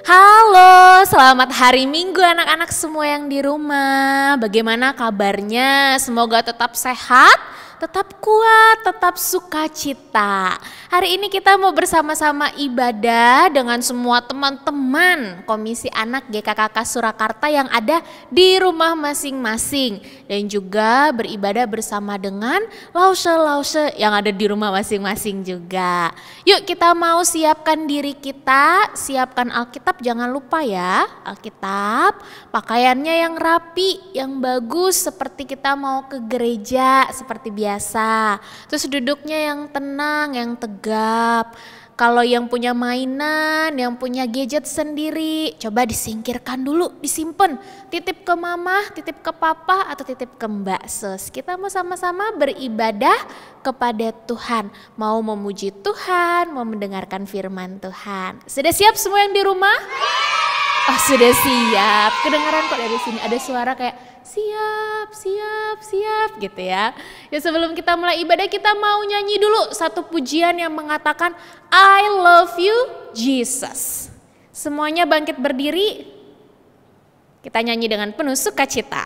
Halo, selamat hari Minggu anak-anak semua yang di rumah. Bagaimana kabarnya? Semoga tetap sehat, tetap kuat, tetap sukacita. Hari ini kita mau bersama-sama ibadah dengan semua teman-teman Komisi Anak GKKK Surakarta yang ada di rumah masing-masing. Dan juga beribadah bersama dengan lause-lause yang ada di rumah masing-masing juga. Yuk kita mau siapkan diri kita, siapkan Alkitab, jangan lupa ya Alkitab. Pakaiannya yang rapi, yang bagus seperti kita mau ke gereja seperti biasa. Terus duduknya yang tenang, yang tegap. Kalau yang punya mainan, yang punya gadget sendiri, coba disingkirkan dulu, disimpan. Titip ke mama, titip ke papa, atau titip ke mbak sus. Kita mau sama-sama beribadah kepada Tuhan. Mau memuji Tuhan, mau mendengarkan firman Tuhan. Sudah siap semua yang di rumah? Oh sudah siap. Kedengaran kok dari sini ada suara kayak siap, siap, siap gitu ya. Ya sebelum kita mulai ibadah kita mau nyanyi dulu satu pujian yang mengatakan I love you Jesus. Semuanya bangkit berdiri. Kita nyanyi dengan penuh sukacita.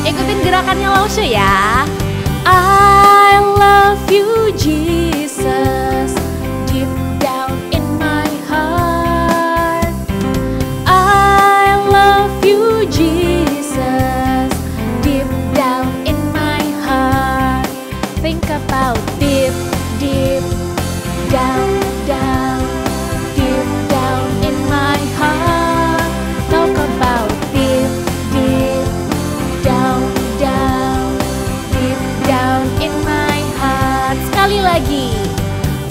Ikutin gerakannya Lause ya. I love you Jesus, deep down in my heart. I love you Jesus, deep down in my heart. Think about deep, deep down, down, deep down in my heart. Talk about deep, deep down, down, deep down in my heart. Sekali lagi.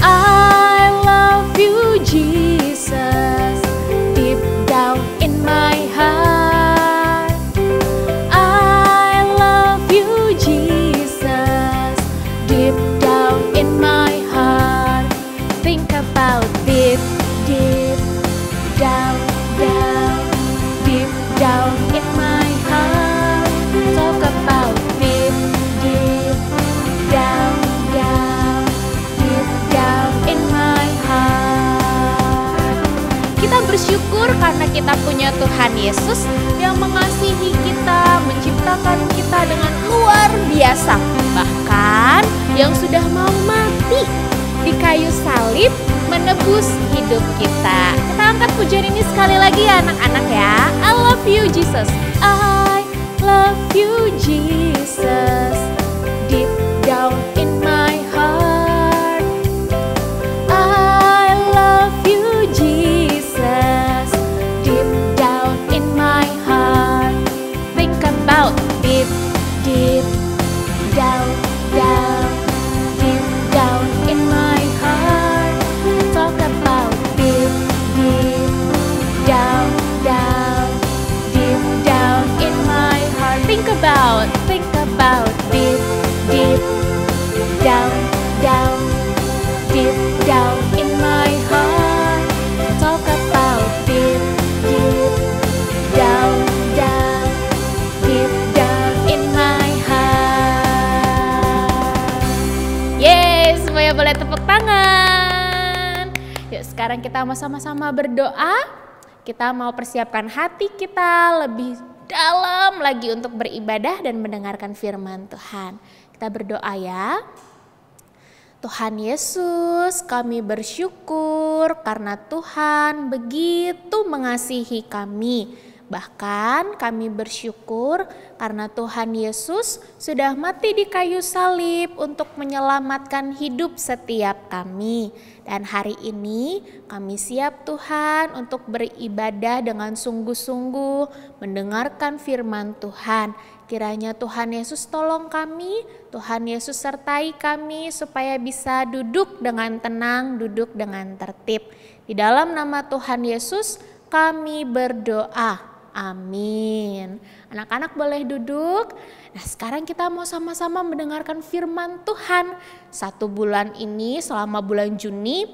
I love you Jesus, deep down in my heart. I love you Jesus, deep down in my heart. Think about deep, deep down, down, deep down in my heart. Talk about deep, deep down, down, deep down in my heart. Kita bersyukur karena kita punya Tuhan Yesus yang mengasihi kita, menciptakan kita dengan luar biasa. Bahkan yang sudah mau mati di kayu salib menebus hidup kita. Kita angkat pujian ini sekali lagi ya anak-anak ya. I love you Jesus. I love you Jesus, deep down in my heart. I love you Jesus, deep down in my heart. Think about deep, deep down, down, deep down in my heart. Talk about deep, deep down, down, deep down in my heart. Think about deep, deep down, down, deep down in my heart. Talk about deep, deep down, down, deep down in my heart. Yes, semuanya boleh tepuk tangan. Yuk sekarang kita mau sama-sama berdoa. Kita mau persiapkan hati kita lebih dalam lagi untuk beribadah dan mendengarkan firman Tuhan. Kita berdoa ya. Tuhan Yesus, kami bersyukur karena Tuhan begitu mengasihi kami. Bahkan kami bersyukur karena Tuhan Yesus sudah mati di kayu salib untuk menyelamatkan hidup setiap kami. Dan hari ini kami siap Tuhan untuk beribadah dengan sungguh-sungguh mendengarkan firman Tuhan. Kiranya Tuhan Yesus tolong kami, Tuhan Yesus sertai kami supaya bisa duduk dengan tenang, duduk dengan tertib. Di dalam nama Tuhan Yesus kami berdoa. Amin. Anak-anak boleh duduk. Nah sekarang kita mau sama-sama mendengarkan firman Tuhan. 1 bulan ini selama bulan Juni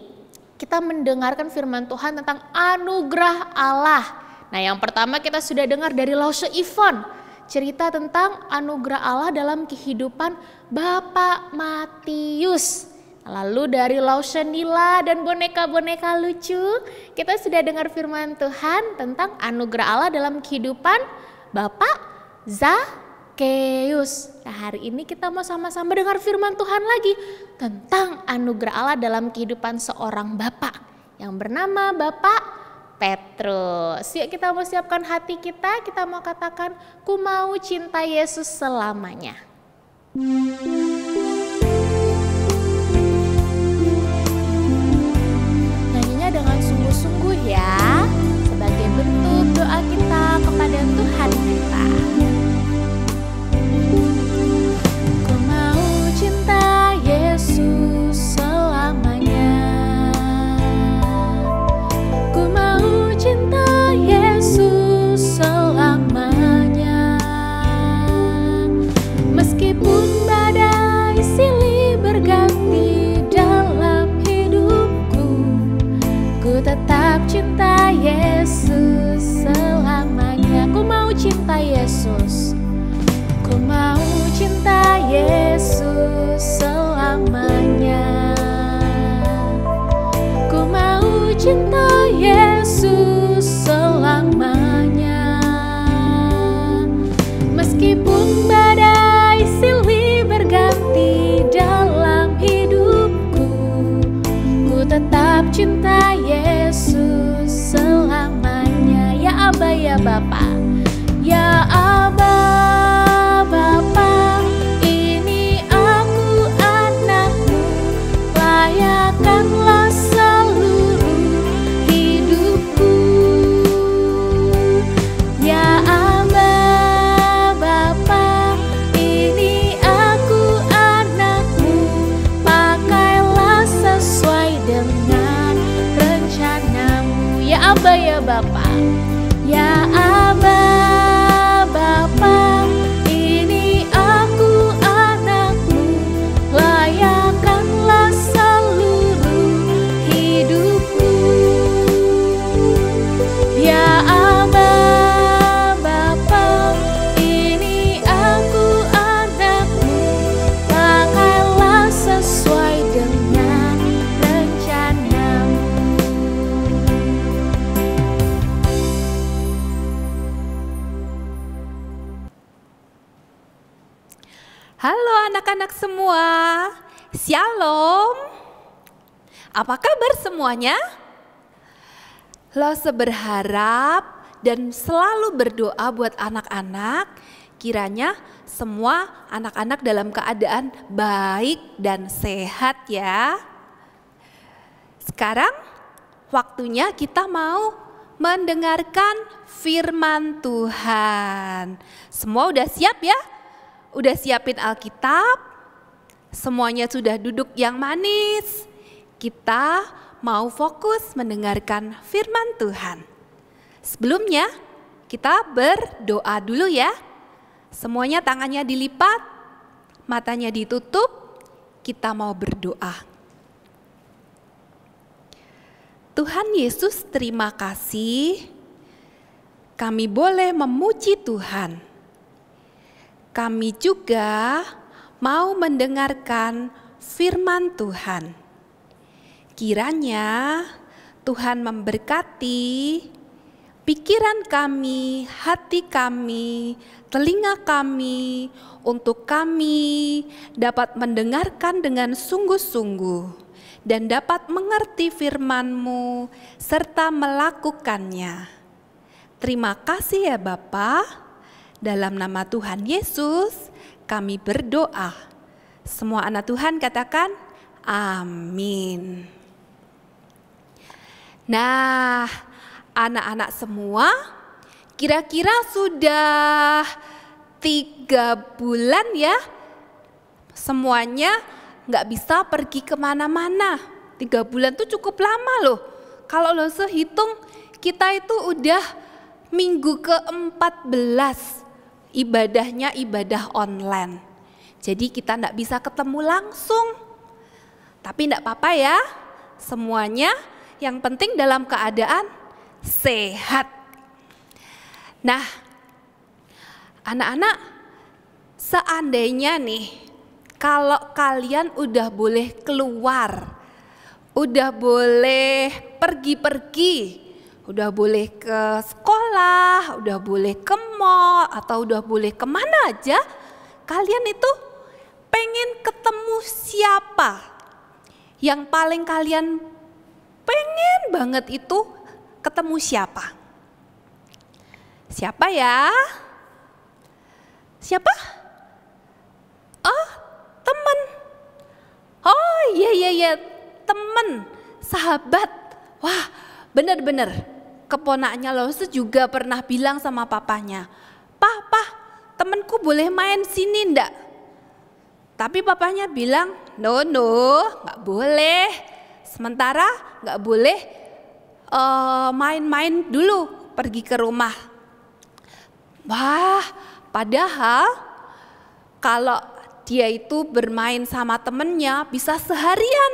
kita mendengarkan firman Tuhan tentang anugerah Allah. Nah yang pertama kita sudah dengar dari Lause Ivon. cerita tentang anugerah Allah dalam kehidupan Bapak Matius. Lalu dari Lausanila dan boneka-boneka lucu, kita sudah dengar firman Tuhan tentang anugerah Allah dalam kehidupan Bapak Zakheus. Nah, hari ini kita mau sama-sama dengar firman Tuhan lagi tentang anugerah Allah dalam kehidupan seorang bapak yang bernama Bapak Petrus. Yuk kita mau siapkan hati kita mau katakan, ku mau cinta Yesus selamanya. Nyanyinya dengan sungguh-sungguh ya, sebagai bentuk doa kita kepada Tuhan kita. Ku mau cinta Yesus selamanya. Ku mau cinta Yesus selamanya. Meskipun badai silih berganti dalam hidupku, ku tetap cinta Yesus selamanya. Ku mau cinta Yesus. Ku mau cinta Yesus selamanya. Ku mau cinta Yesus selamanya. Meskipun badai silih berganti dalam hidupku, ku tetap cinta Yesus selamanya. Ya Aba, ya Bapa, ya Aba, Bapa, ini aku anakmu, layakkanlah seluruh hidupku. Ya Aba, Bapa, ini aku anakmu, pakailah sesuai dengan rencanamu. Ya Aba, ya Bapa, ya Aba, Bapa, ini aku anakmu, layakkanlah seluruh hidupku. Ya Aba, Bapa, ini aku anakmu, pakailah sesuai dengan rencanamu. Halo anak-anak semua, Shalom. Apa kabar semuanya? Lose berharap dan selalu berdoa buat anak-anak, kiranya semua anak-anak dalam keadaan baik dan sehat ya. Sekarang waktunya kita mau mendengarkan firman Tuhan. Semua udah siap ya? Udah siapin Alkitab? Semuanya sudah duduk yang manis? Kita mau fokus mendengarkan firman Tuhan. Sebelumnya kita berdoa dulu ya. Semuanya tangannya dilipat, matanya ditutup, kita mau berdoa. Tuhan Yesus, terima kasih kami boleh memuji Tuhan. Kami juga mau mendengarkan firman Tuhan. Kiranya Tuhan memberkati pikiran kami, hati kami, telinga kami, untuk kami dapat mendengarkan dengan sungguh-sungguh dan dapat mengerti firman-Mu serta melakukannya. Terima kasih ya Bapa. Dalam nama Tuhan Yesus kami berdoa. Semua anak Tuhan katakan amin. Nah, anak-anak semua kira-kira sudah 3 bulan ya semuanya gak bisa pergi kemana-mana. 3 bulan tuh cukup lama loh. Kalau lo sehitung kita itu udah minggu ke-14 ibadahnya ibadah online. Jadi kita gak bisa ketemu langsung. Tapi gak apa-apa ya, semuanya yang penting dalam keadaan sehat. Nah, Anak-anak, seandainya nih kalau kalian udah boleh keluar, udah boleh pergi-pergi, udah boleh ke sekolah, udah boleh ke mall, atau udah boleh kemana aja, kalian itu pengen ketemu siapa? Yang paling kalian pengen banget itu ketemu siapa? Siapa ya? Siapa? Oh, teman. Oh iya, teman, sahabat. Wah, bener-bener. Keponaknya Lause juga pernah bilang sama papanya, "Papa, temanku boleh main sini ndak?" Tapi papanya bilang, no, nggak boleh. Sementara nggak boleh main-main dulu, pergi ke rumah. Wah, padahal kalau dia itu bermain sama temennya bisa seharian.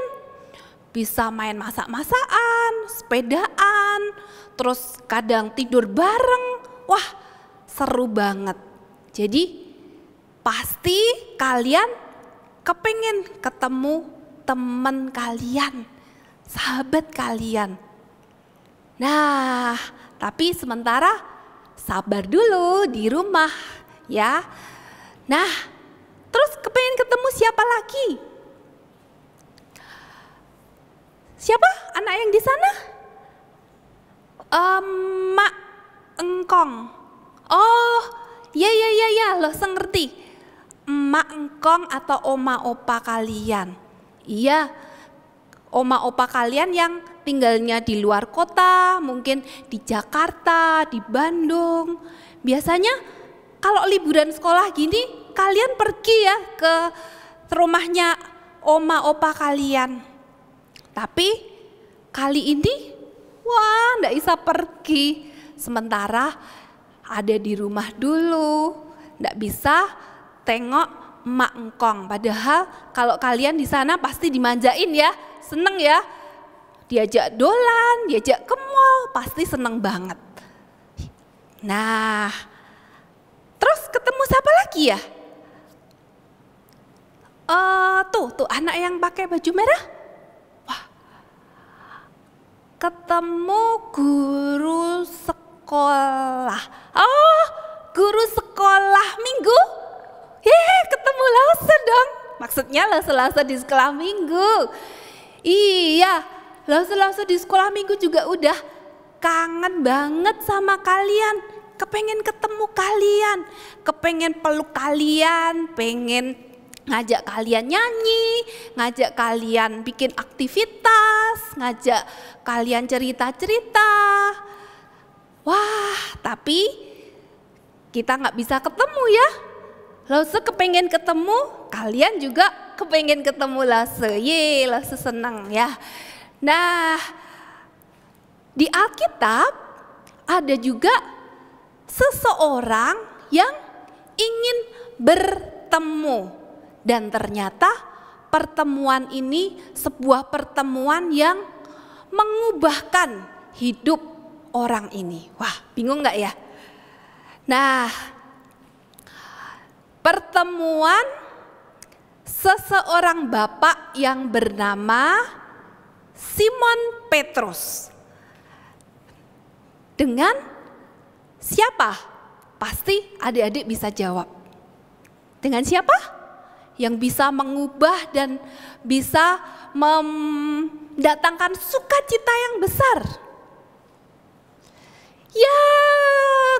Bisa main masak-masakan, sepedaan, terus kadang tidur bareng. Wah, seru banget. Jadi pasti kalian kepengen ketemu teman kalian, sahabat kalian. Nah, tapi sementara sabar dulu di rumah ya. Nah, terus kepengen ketemu siapa lagi? Siapa anak yang di sana? Mak Engkong. Oh, ya, lo ngerti. Mak Engkong atau oma opa kalian. Iya, oma opa kalian yang tinggalnya di luar kota, mungkin di Jakarta, di Bandung. Biasanya kalau liburan sekolah gini, kalian pergi ya ke rumahnya oma opa kalian. Tapi kali ini, wah, ndak bisa pergi. Sementara ada di rumah dulu, ndak bisa tengok Mak Engkong. Padahal kalau kalian di sana pasti dimanjain ya, seneng ya. Diajak dolan, diajak ke mall, pasti seneng banget. Nah, terus ketemu siapa lagi ya? Tuh anak yang pakai baju merah. Wah, ketemu guru sekolah. Oh, guru sekolah minggu. Ketemu Lause dong. Maksudnya Lause di sekolah minggu. Iya, Lause di sekolah minggu juga udah kangen banget sama kalian. Kepengen ketemu kalian, kepengen peluk kalian, pengen ngajak kalian nyanyi, ngajak kalian bikin aktivitas, ngajak kalian cerita-cerita. Wah, tapi kita nggak bisa ketemu ya. Lause kepengen ketemu, kalian juga kepengen ketemu Lause. Lause senang ya. Nah, di Alkitab ada juga seseorang yang ingin bertemu. Dan ternyata pertemuan ini sebuah pertemuan yang mengubahkan hidup orang ini. Wah, bingung gak ya? Nah, pertemuan seseorang bapak yang bernama Simon Petrus dengan siapa? Pasti adik-adik bisa jawab. Dengan siapa? Yang bisa mengubah dan bisa mendatangkan sukacita yang besar. Ya,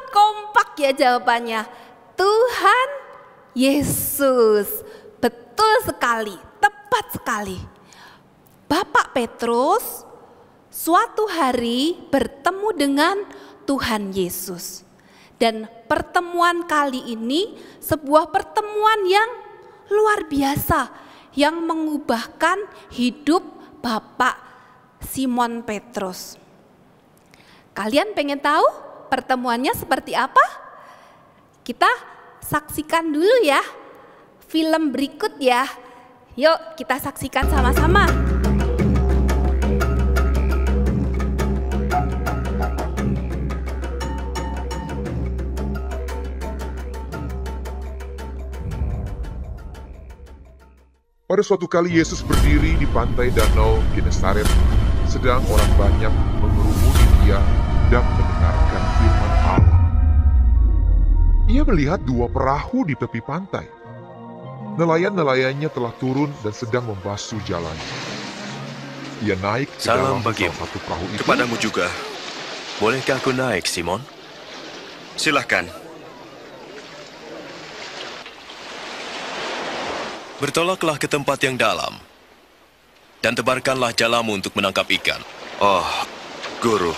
kompak ya jawabannya. Tuhan Yesus. Betul sekali, tepat sekali. Bapak Petrus suatu hari bertemu dengan Tuhan Yesus. Dan pertemuan kali ini sebuah pertemuan yang luar biasa yang mengubahkan hidup Bapak Simon Petrus. Kalian pengen tahu pertemuannya seperti apa? Kita saksikan dulu ya film berikut ya. Yuk kita saksikan sama-sama. Pada suatu kali Yesus berdiri di pantai danau Genesaret, sedang orang banyak mengerumuni dia dan mendengarkan firman Allah. Ia melihat dua perahu di tepi pantai. Nelayan-nelayannya telah turun dan sedang membasuh jalan. Ia naik ke dalam salah satu perahu itu. Kepadamu juga. Bolehkah aku naik, Simon? Silahkan. Bertolaklah ke tempat yang dalam, dan tebarkanlah jalamu untuk menangkap ikan. Oh, Guru,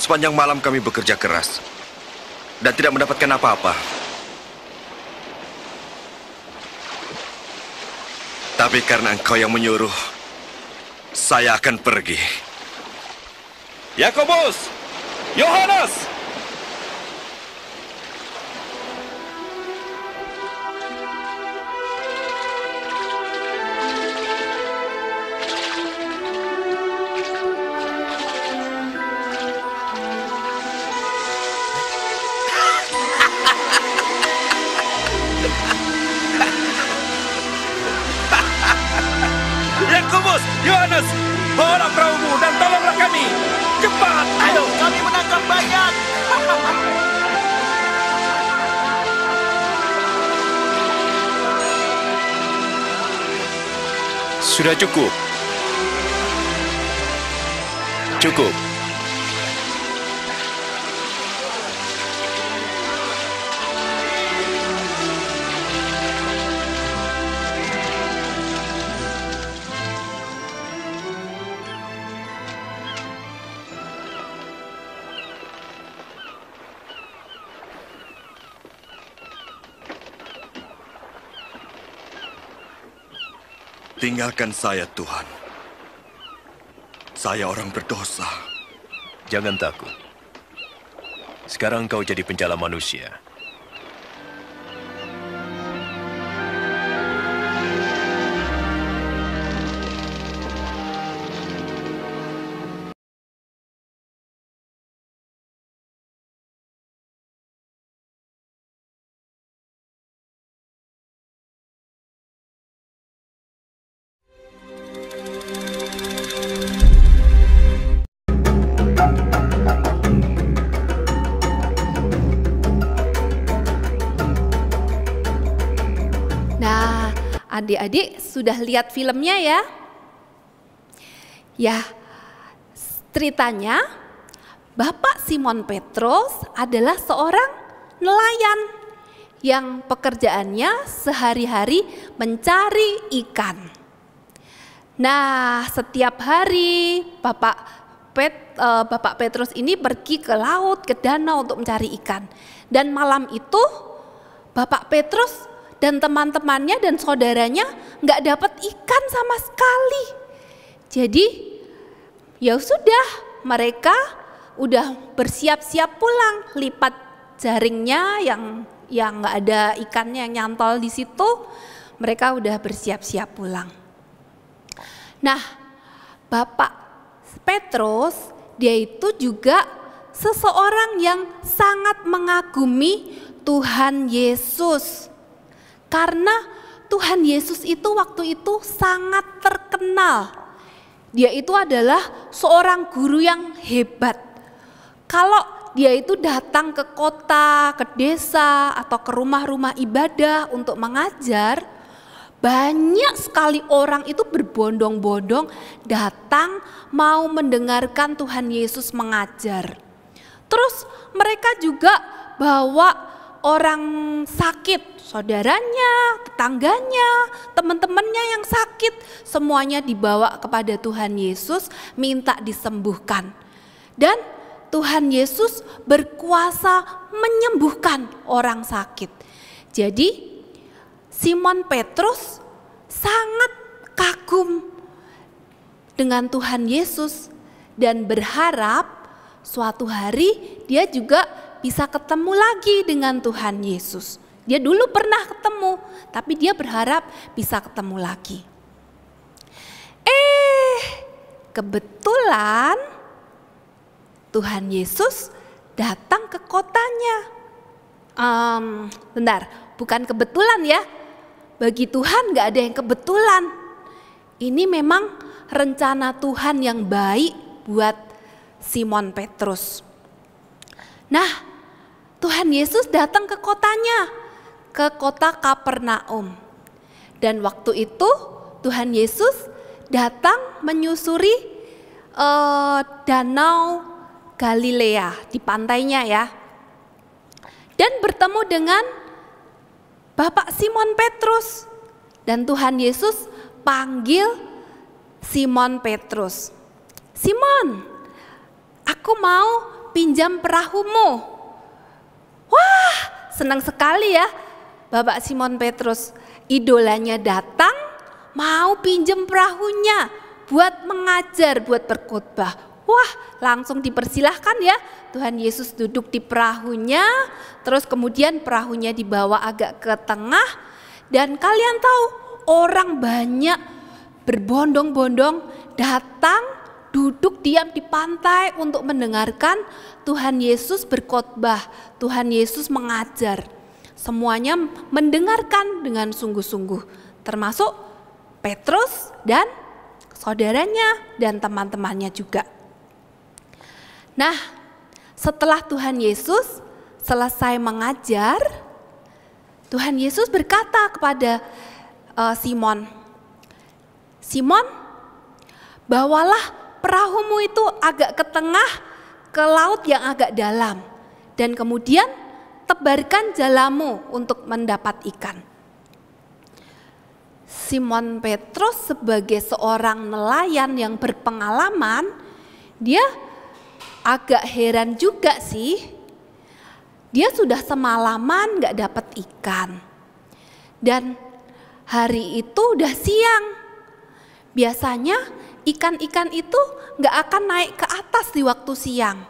sepanjang malam kami bekerja keras, dan tidak mendapatkan apa-apa. Tapi karena engkau yang menyuruh, saya akan pergi. Yakobus! Yohanes! Yakobus, Yohanes, bawalah perahumu dan tolonglah kami. Cepat, ayo, kami menangkap banyak. Sudah cukup. Cukup. Tinggalkan saya, Tuhan. Saya orang berdosa. Jangan takut. Sekarang kau jadi penjala manusia. Adik-adik sudah lihat filmnya ya? Ya, ceritanya Bapak Simon Petrus adalah seorang nelayan yang pekerjaannya sehari-hari mencari ikan. Nah, setiap hari Bapak Petrus ini pergi ke laut, ke danau untuk mencari ikan. Dan malam itu Bapak Petrus dan teman-temannya dan saudaranya nggak dapat ikan sama sekali. Jadi ya sudah, mereka udah bersiap-siap pulang, lipat jaringnya yang nggak ada ikannya yang nyantol di situ. Mereka udah bersiap-siap pulang. Nah, Bapak Petrus dia itu juga seseorang yang sangat mengagumi Tuhan Yesus. Karena Tuhan Yesus itu waktu itu sangat terkenal. Dia itu adalah seorang guru yang hebat. Kalau dia itu datang ke kota, ke desa, atau ke rumah-rumah ibadah untuk mengajar, banyak sekali orang itu berbondong-bondong datang mau mendengarkan Tuhan Yesus mengajar. Terus mereka juga bawa orang sakit, saudaranya, tetangganya, teman-temannya yang sakit, semuanya dibawa kepada Tuhan Yesus, minta disembuhkan. Dan Tuhan Yesus berkuasa menyembuhkan orang sakit. Jadi Simon Petrus sangat kagum dengan Tuhan Yesus dan berharap suatu hari dia juga bisa ketemu lagi dengan Tuhan Yesus. Dia dulu pernah ketemu, tapi dia berharap bisa ketemu lagi. Kebetulan Tuhan Yesus datang ke kotanya. Bentar, bukan kebetulan ya. Bagi Tuhan gak ada yang kebetulan. Ini memang rencana Tuhan yang baik buat Simon Petrus. Nah, Tuhan Yesus datang ke kotanya, ke kota Kapernaum. Dan waktu itu Tuhan Yesus datang menyusuri danau Galilea di pantainya ya. Dan bertemu dengan Bapak Simon Petrus. Dan Tuhan Yesus panggil Simon Petrus. Simon, aku mau pinjam perahumu. Wah, senang sekali ya Bapak Simon Petrus. Idolanya datang mau pinjam perahunya buat mengajar, buat berkhotbah. Wah, langsung dipersilahkan ya. Tuhan Yesus duduk di perahunya, terus kemudian perahunya dibawa agak ke tengah. Dan kalian tahu, orang banyak berbondong-bondong datang duduk diam di pantai untuk mendengarkan Tuhan Yesus berkhotbah, Tuhan Yesus mengajar. Semuanya mendengarkan dengan sungguh-sungguh, termasuk Petrus dan saudaranya dan teman-temannya juga. Nah, setelah Tuhan Yesus selesai mengajar, Tuhan Yesus berkata kepada Simon, Simon, bawalah perahumu itu agak ke tengah, ke laut yang agak dalam, dan kemudian tebarkan jalamu untuk mendapat ikan. Simon Petrus sebagai seorang nelayan yang berpengalaman, dia agak heran juga sih. Dia sudah semalaman gak dapat ikan. Dan hari itu udah siang. Biasanya ikan-ikan itu gak akan naik ke atas di waktu siang.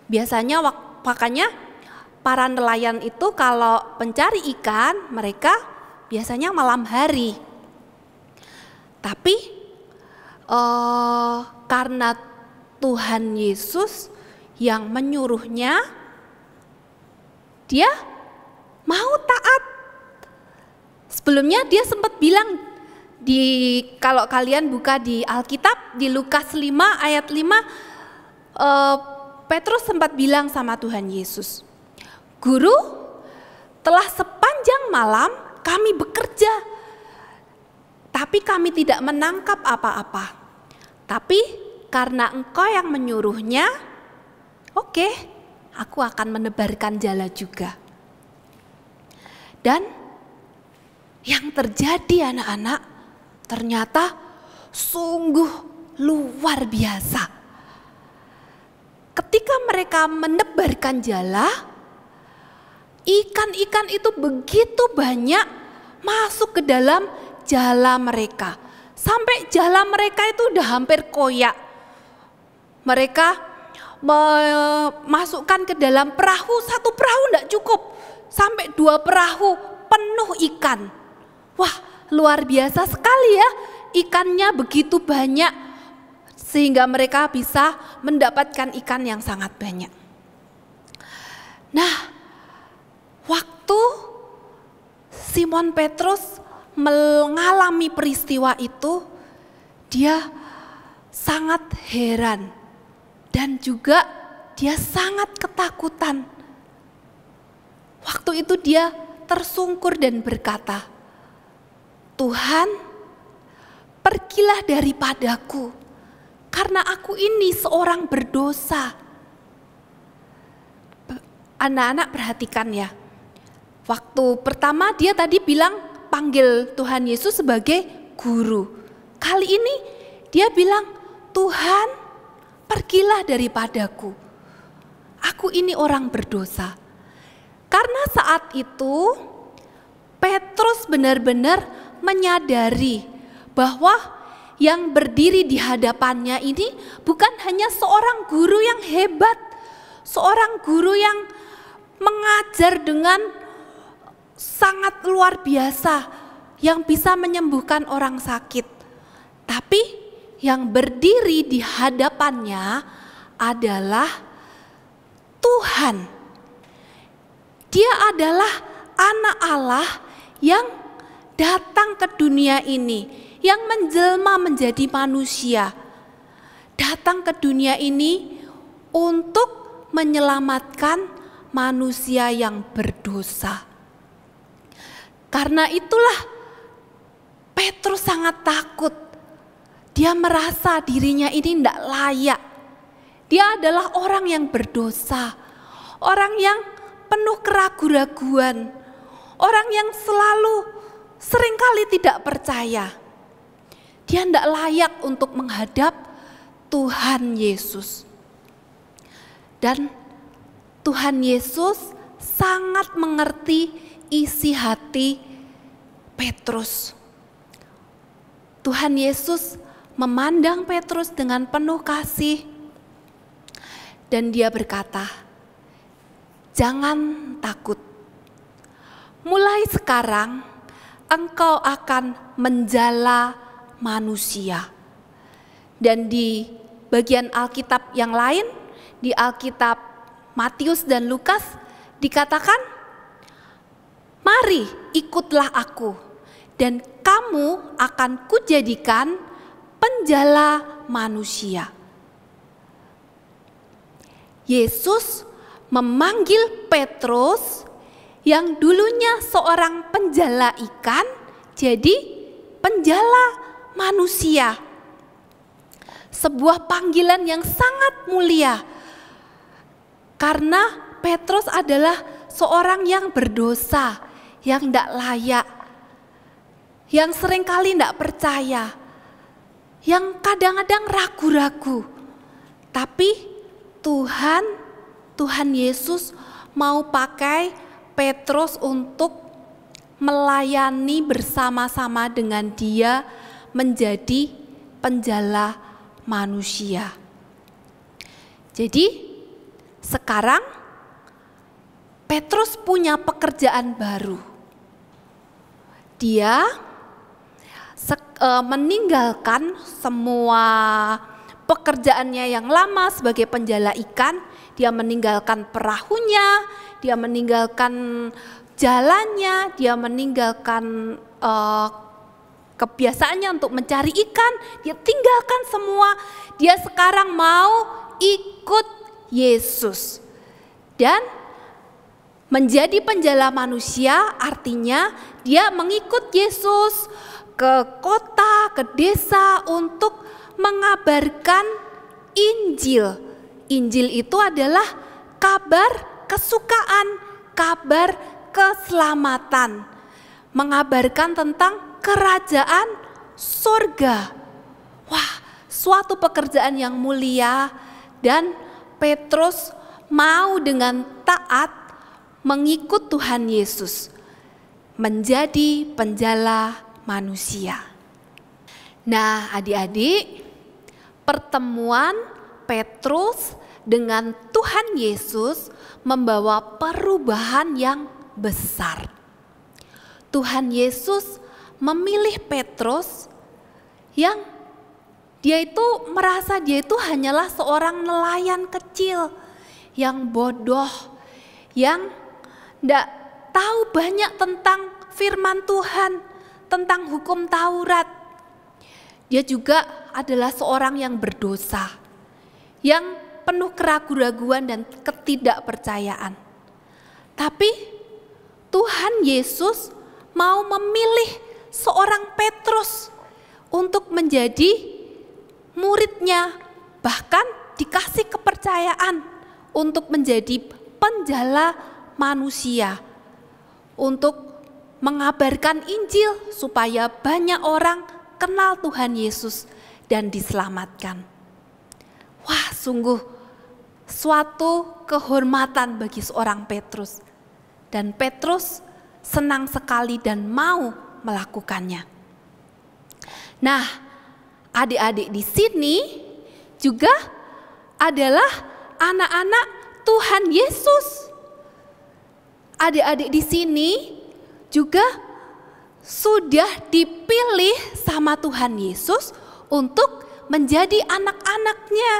Biasanya makanya para nelayan itu kalau mencari ikan, mereka biasanya malam hari. Tapi karena Tuhan Yesus yang menyuruhnya, dia mau taat. Sebelumnya dia sempat bilang, kalau kalian buka di Alkitab, di Lukas 5 ayat 5, Petrus sempat bilang sama Tuhan Yesus, Guru, telah sepanjang malam kami bekerja, tapi kami tidak menangkap apa-apa. Tapi karena Engkau yang menyuruhnya, oke, aku akan menebarkan jala juga. Dan yang terjadi anak-anak ternyata sungguh luar biasa. Ketika mereka menebarkan jala, ikan-ikan itu begitu banyak masuk ke dalam jala mereka. Sampai jala mereka itu udah hampir koyak. Mereka memasukkan ke dalam perahu, satu perahu enggak cukup. Sampai 2 perahu penuh ikan. Wah, luar biasa sekali ya. Ikannya begitu banyak sehingga mereka bisa mendapatkan ikan yang sangat banyak. Nah, waktu Simon Petrus mengalami peristiwa itu, dia sangat heran dan juga dia sangat ketakutan. Waktu itu dia tersungkur dan berkata, Tuhan, pergilah daripadaku, karena aku ini seorang berdosa. Anak-anak perhatikan ya, waktu pertama dia tadi bilang panggil Tuhan Yesus sebagai guru. Kali ini dia bilang, Tuhan, pergilah daripadaku, aku ini orang berdosa. Karena saat itu Petrus benar-benar menyadari bahwa yang berdiri di hadapannya ini bukan hanya seorang guru yang hebat, seorang guru yang mengajar dengan sangat luar biasa, yang bisa menyembuhkan orang sakit. Tapi yang berdiri di hadapannya adalah Tuhan. Dia adalah anak Allah yang datang ke dunia ini, yang menjelma menjadi manusia, datang ke dunia ini untuk menyelamatkan manusia yang berdosa. Karena itulah Petrus sangat takut. Dia merasa dirinya ini tidak layak. Dia adalah orang yang berdosa, orang yang penuh keraguan-raguan, orang yang seringkali tidak percaya. Dia tidak layak untuk menghadap Tuhan Yesus. Dan Tuhan Yesus sangat mengerti isi hati Petrus. Tuhan Yesus memandang Petrus dengan penuh kasih dan dia berkata, "Jangan takut. Mulai sekarang engkau akan menjala manusia." Dan di bagian Alkitab yang lain, di Alkitab Matius dan Lukas dikatakan, "Mari ikutlah aku dan kamu akan kujadikan penjala manusia." Yesus memanggil Petrus yang dulunya seorang penjala ikan jadi penjala manusia. Sebuah panggilan yang sangat mulia karena Petrus adalah seorang yang berdosa, yang tidak layak, yang seringkali tidak percaya, yang kadang-kadang ragu-ragu. Tapi Tuhan Yesus mau pakai Petrus untuk melayani bersama-sama dengan dia menjadi penjala manusia. Jadi sekarang Petrus punya pekerjaan baru. Dia meninggalkan semua pekerjaannya yang lama sebagai penjala ikan. Dia meninggalkan perahunya, dia meninggalkan jalannya, dia meninggalkan kebiasaannya untuk mencari ikan. Dia tinggalkan semua. Dia sekarang mau ikut Yesus. Dan menjadi penjala manusia artinya dia mengikut Yesus ke kota, ke desa untuk mengabarkan Injil. Injil itu adalah kabar kesukaan, kabar keselamatan. Mengabarkan tentang kerajaan surga. Wah, suatu pekerjaan yang mulia, dan Petrus mau dengan taat mengikut Tuhan Yesus menjadi penjala manusia. Nah, adik-adik, pertemuan Petrus dengan Tuhan Yesus membawa perubahan yang besar. Tuhan Yesus memilih Petrus yang dia itu merasa dia itu hanyalah seorang nelayan kecil yang bodoh, yang tidak tahu banyak tentang firman Tuhan, tentang hukum Taurat. Dia juga adalah seorang yang berdosa, yang penuh keraguan-raguan dan ketidakpercayaan. Tapi Tuhan Yesus mau memilih seorang Petrus untuk menjadi muridnya, bahkan dikasih kepercayaan untuk menjadi penjala manusia, untuk mengabarkan Injil supaya banyak orang kenal Tuhan Yesus dan diselamatkan. Wah, sungguh suatu kehormatan bagi seorang Petrus. Dan Petrus senang sekali dan mau melakukannya. Nah, adik-adik di sini juga adalah anak-anak Tuhan Yesus. Adik-adik di sini juga sudah dipilih sama Tuhan Yesus untuk menjadi anak-anaknya.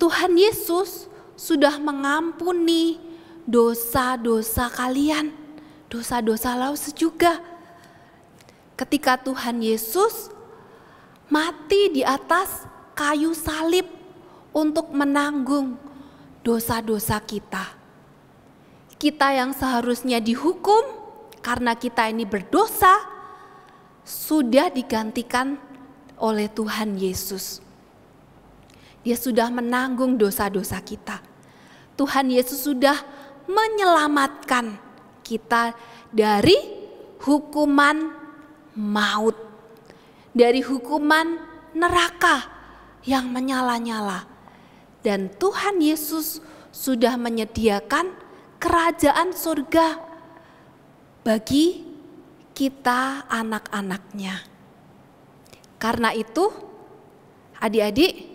Tuhan Yesus sudah mengampuni dosa-dosa kalian, dosa-dosa Laus juga. ketika Tuhan Yesus mati di atas kayu salib untuk menanggung dosa-dosa kita. Kita yang seharusnya dihukum karena kita ini berdosa, sudah digantikan oleh Tuhan Yesus. Dia sudah menanggung dosa-dosa kita. Tuhan Yesus sudah menyelamatkan kita dari hukuman maut, dari hukuman neraka yang menyala-nyala. Dan Tuhan Yesus sudah menyediakan kerajaan surga bagi kita anak-anaknya. Karena itu, adik-adik,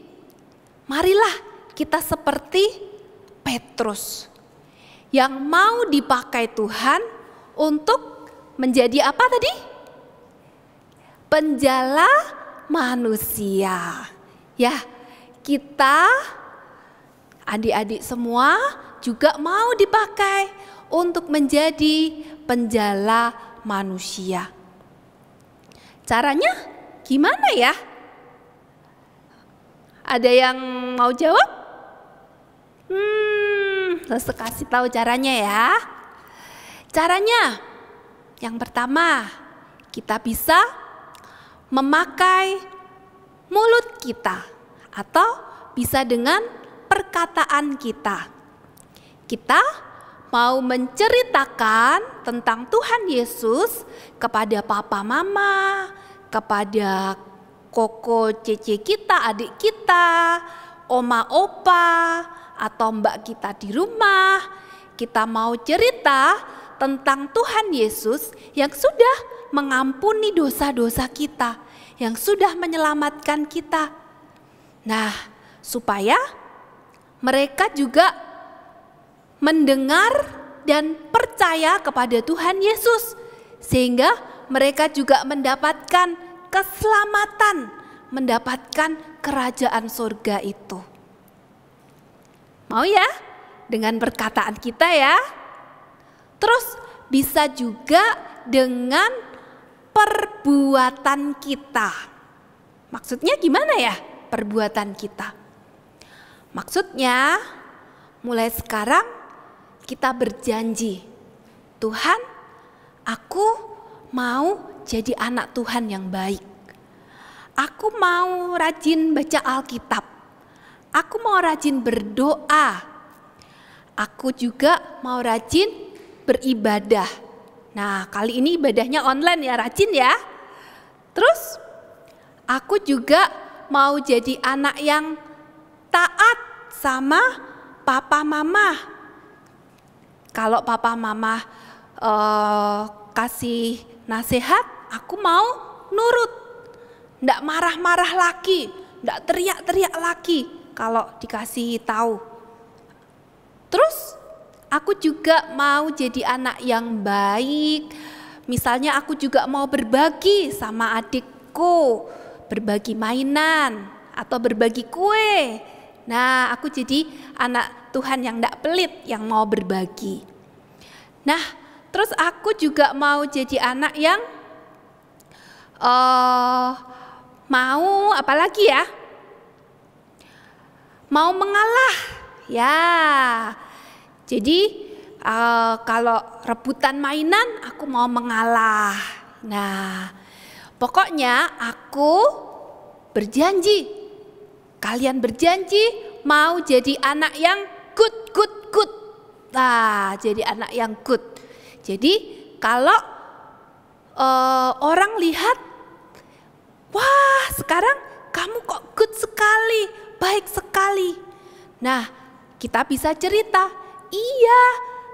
marilah kita seperti Petrus yang mau dipakai Tuhan untuk menjadi apa tadi? Penjala manusia. Ya, kita adik-adik semua juga mau dipakai untuk menjadi penjala manusia. Caranya gimana ya? Ada yang mau jawab? Saya kasih tahu caranya ya. Caranya yang pertama, kita bisa memakai mulut kita atau bisa dengan perkataan kita. Kita mau menceritakan tentang Tuhan Yesus kepada papa mama, kepada koko cece kita, adik kita, oma opa, atau mbak kita di rumah. Kita mau cerita tentang Tuhan Yesus yang sudah mengampuni dosa-dosa kita, yang sudah menyelamatkan kita. Nah, supaya mereka juga mendengar dan percaya kepada Tuhan Yesus, sehingga mereka juga mendapatkan keselamatan, mendapatkan kerajaan surga itu. Mau ya? Dengan perkataan kita ya. Terus bisa juga dengan perbuatan kita. Maksudnya gimana ya perbuatan kita? Maksudnya mulai sekarang kita berjanji, Tuhan, aku mau jadi anak Tuhan yang baik. Aku mau rajin baca Alkitab. Aku mau rajin berdoa. Aku juga mau rajin beribadah. Nah, kali ini ibadahnya online ya, rajin ya. Terus aku juga mau jadi anak yang taat sama papa mama. Kalau papa mama kasih nasihat, aku mau nurut. Nggak marah-marah lagi, nggak teriak-teriak lagi kalau dikasih tahu. Terus aku juga mau jadi anak yang baik. Misalnya aku juga mau berbagi sama adikku, berbagi mainan atau berbagi kue. Nah, aku jadi anak Tuhan yang tidak pelit, yang mau berbagi. Nah, terus aku juga mau jadi anak yang mau apa lagi ya? Mau mengalah, ya. Jadi kalau rebutan mainan, aku mau mengalah. Nah, pokoknya aku berjanji. Kalian berjanji mau jadi anak yang good. Nah, jadi anak yang good. Jadi kalau orang lihat, wah sekarang kamu kok good sekali, baik sekali. Nah, kita bisa cerita, iya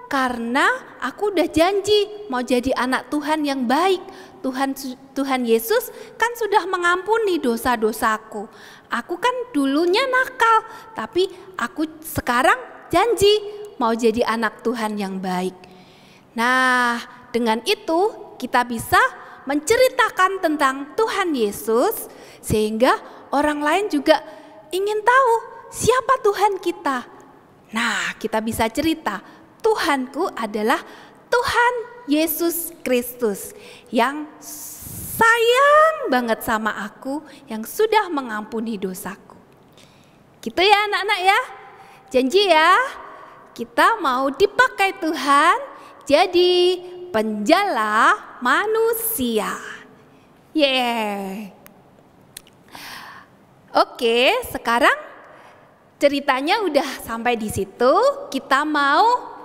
karena aku udah janji mau jadi anak Tuhan yang baik. Tuhan Yesus kan sudah mengampuni dosa-dosaku. Aku kan dulunya nakal, tapi aku sekarang janji mau jadi anak Tuhan yang baik. Nah, dengan itu kita bisa menceritakan tentang Tuhan Yesus sehingga orang lain juga ingin tahu siapa Tuhan kita. Nah, kita bisa cerita, Tuhanku adalah Tuhan Yesus Kristus yang sayang banget sama aku yang sudah mengampuni dosaku. Gitu ya anak-anak ya. Janji ya, kita mau dipakai Tuhan jadi penjala manusia. Yeay. Oke, sekarang ceritanya udah sampai di situ. Kita mau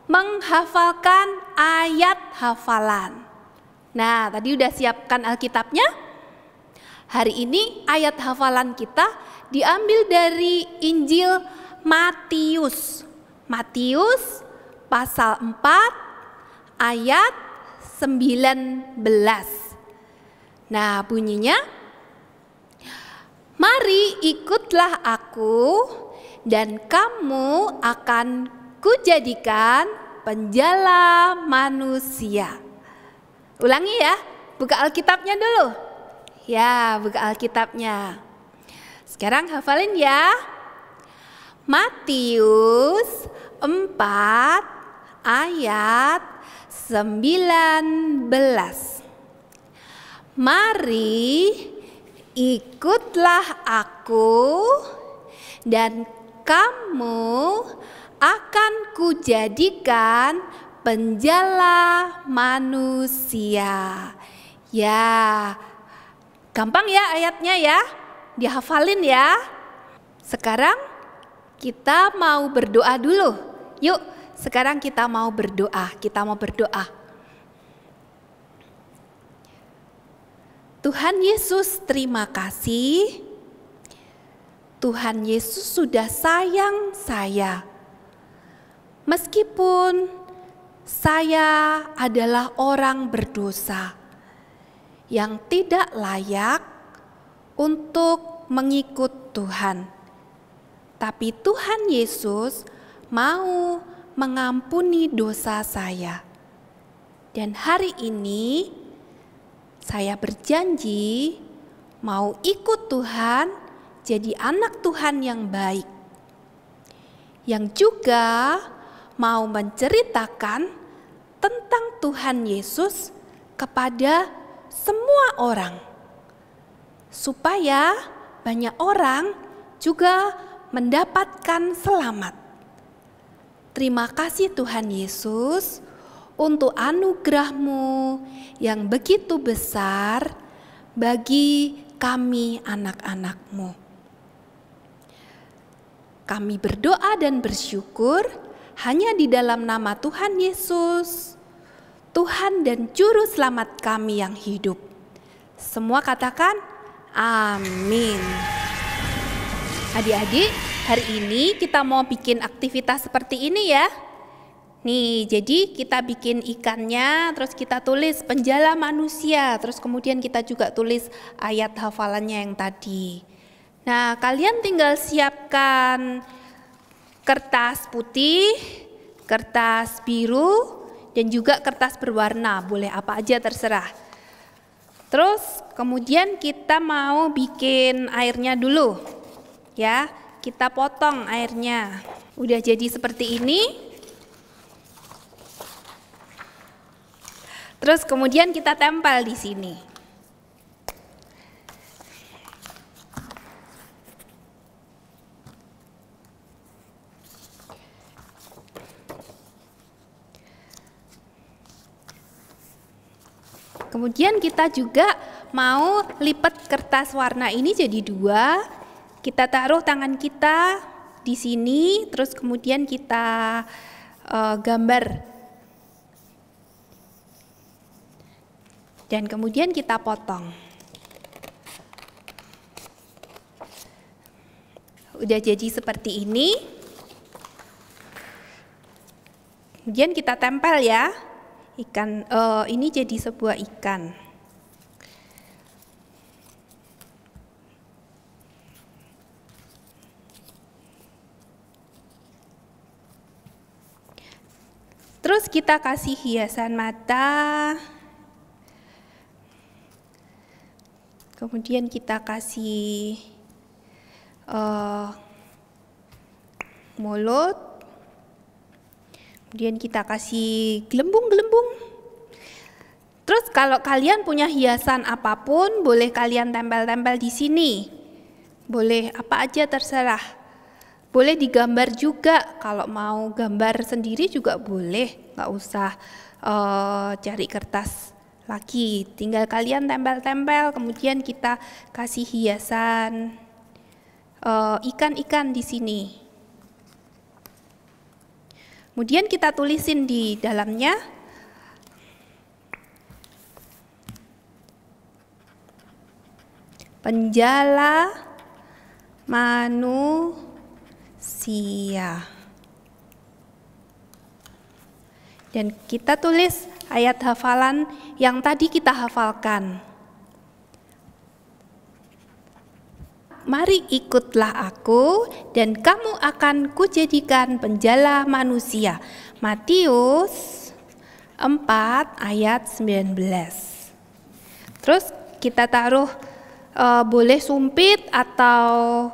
menghafalkan ayat hafalan. Nah, tadi udah siapkan Alkitabnya. Hari ini ayat hafalan kita diambil dari Injil Matius. Matius pasal 4 ayat 19. Nah, bunyinya, mari ikutlah aku dan kamu akan kujadikan penjala manusia. Ulangi ya, buka Alkitabnya dulu. Ya, buka Alkitabnya. Sekarang hafalin ya. Matius 4 ayat 19. Mari ikutlah aku dan kamu akan kujadikan penjala manusia. Ya, gampang ya ayatnya ya, dihafalin ya. Sekarang kita mau berdoa dulu. Yuk, sekarang kita mau berdoa. Tuhan Yesus, terima kasih. Tuhan Yesus sudah sayang saya. Meskipun saya adalah orang berdosa yang tidak layak untuk mengikut Tuhan. Tapi Tuhan Yesus mau mengampuni dosa saya. Dan hari ini saya berjanji mau ikut Tuhan, jadi anak Tuhan yang baik. Yang juga mau menceritakan tentang Tuhan Yesus kepada semua orang. Supaya banyak orang juga mendapatkan selamat. Terima kasih Tuhan Yesus untuk anugerah-Mu yang begitu besar bagi kami anak-anak-Mu. Kami berdoa dan bersyukur hanya di dalam nama Tuhan Yesus, Tuhan dan Juru Selamat kami yang hidup. Semua katakan amin. Adik-adik, hari ini kita mau bikin aktivitas seperti ini ya. Nih, jadi kita bikin ikannya, terus kita tulis penjala manusia, terus kemudian kita juga tulis ayat hafalannya yang tadi. Nah, kalian tinggal siapkan kertas putih, kertas biru, dan juga kertas berwarna, boleh apa aja terserah. Terus kemudian kita mau bikin airnya dulu. Ya, kita potong airnya. Udah jadi seperti ini. Terus kemudian kita tempel di sini. Kemudian kita juga mau lipat kertas warna ini jadi 2. Kita taruh tangan kita di sini, terus kemudian kita gambar. Dan kemudian kita potong. Udah jadi seperti ini. Kemudian kita tempel ya. Ikan ini jadi sebuah ikan. Terus kita kasih hiasan mata. Kemudian kita kasih mulut. Kemudian kita kasih gelembung-gelembung. Terus Terus kalau kalian punya hiasan apapun, boleh kalian tempel-tempel di sini. Boleh apa aja terserah. Boleh digambar juga, kalau mau gambar sendiri juga boleh, nggak usah cari kertas lagi. Tinggal kalian tempel-tempel, kemudian kita kasih hiasan ikan-ikan di sini. Kemudian kita tulisin di dalamnya, penjala manusia. Dan kita tulis ayat hafalan yang tadi kita hafalkan. Mari ikutlah aku dan kamu akan kujadikan penjala manusia. Matius 4 ayat 19. Terus kita taruh boleh sumpit atau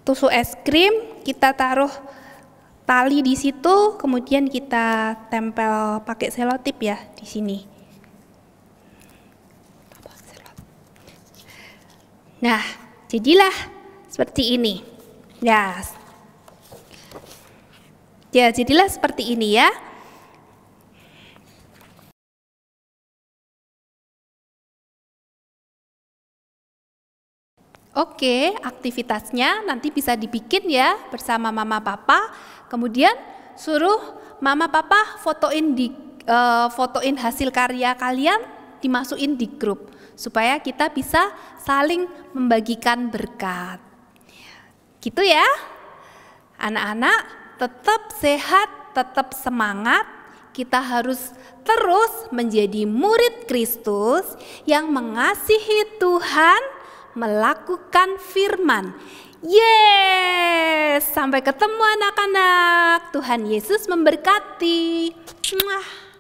tusuk es krim, kita taruh tali di situ, kemudian kita tempel pakai selotip ya di sini. Nah, jadilah seperti ini. Ya, jadilah seperti ini ya. Oke, aktivitasnya nanti bisa dibikin ya bersama mama papa. Kemudian suruh mama papa fotoin hasil karya kalian, dimasukin di grup supaya kita bisa saling membagikan berkat. Gitu ya. Anak-anak tetap sehat, tetap semangat. Kita harus terus menjadi murid Kristus yang mengasihi Tuhan, melakukan firman. Yes, sampai ketemu anak-anak. Tuhan Yesus memberkati. Muah.